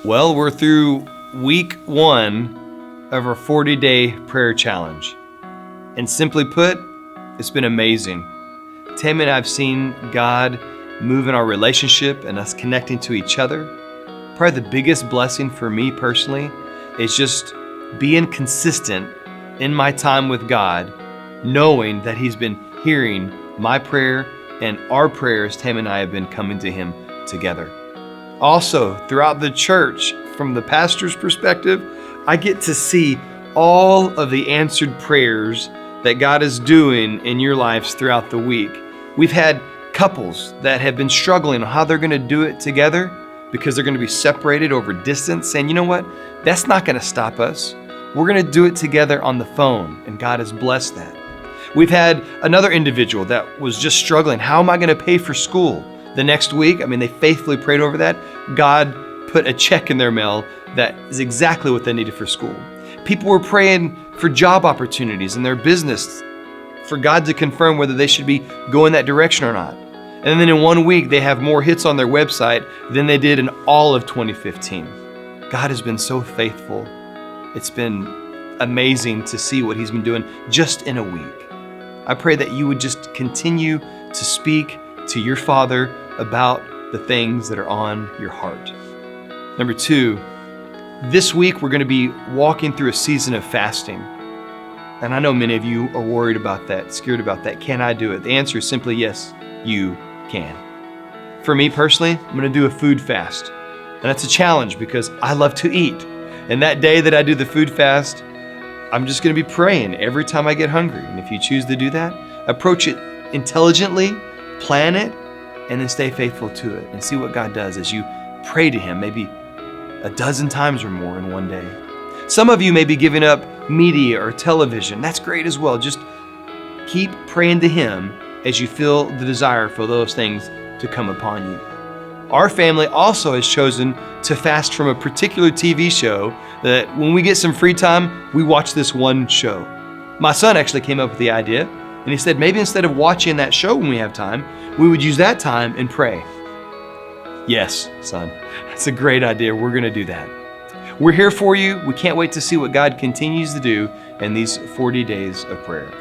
Well, we're through week 1 of our 40-day prayer challenge. And simply put, it's been amazing. Tammy and I have seen God move in our relationship and us connecting to each other. Probably the biggest blessing for me personally is just being consistent in my time with God, knowing that He's been hearing my prayer and our prayers. Tammy and I have been coming to Him together. Also, throughout the church, from the pastor's perspective, I get to see all of the answered prayers that God is doing in your lives throughout the week. We've had couples that have been struggling on how they're going to do it together because they're going to be separated over distance, saying, you know what, that's not going to stop us. We're going to do it together on the phone, and God has blessed that. We've had another individual that was just struggling. How am I going to pay for school? The next week, they faithfully prayed over that. God put a check in their mail that is exactly what they needed for school. People were praying for job opportunities in their business, for God to confirm whether they should be going that direction or not. And then in 1 week, they have more hits on their website than they did in all of 2015. God has been so faithful. It's been amazing to see what He's been doing just in a week. I pray that you would just continue to speak to your Father about the things that are on your heart. Number 2, this week we're going to be walking through a season of fasting. And I know many of you are worried about that, scared about that. Can I do it? The answer is simply yes, you can. For me personally, I'm going to do a food fast. And that's a challenge because I love to eat. And that day that I do the food fast, I'm just going to be praying every time I get hungry. And if you choose to do that, approach it intelligently, plan it, and then stay faithful to it and see what God does as you pray to Him, maybe a dozen times or more in one day. Some of you may be giving up media or television. That's great as well. Just keep praying to Him as you feel the desire for those things to come upon you. Our family also has chosen to fast from a particular TV show that when we get some free time, we watch this one show. My son actually came up with the idea, and he said maybe instead of watching that show when we have time, we would use that time and pray. Yes, son, that's a great idea. We're going to do that. We're here for you. We can't wait to see what God continues to do in these 40 days of prayer.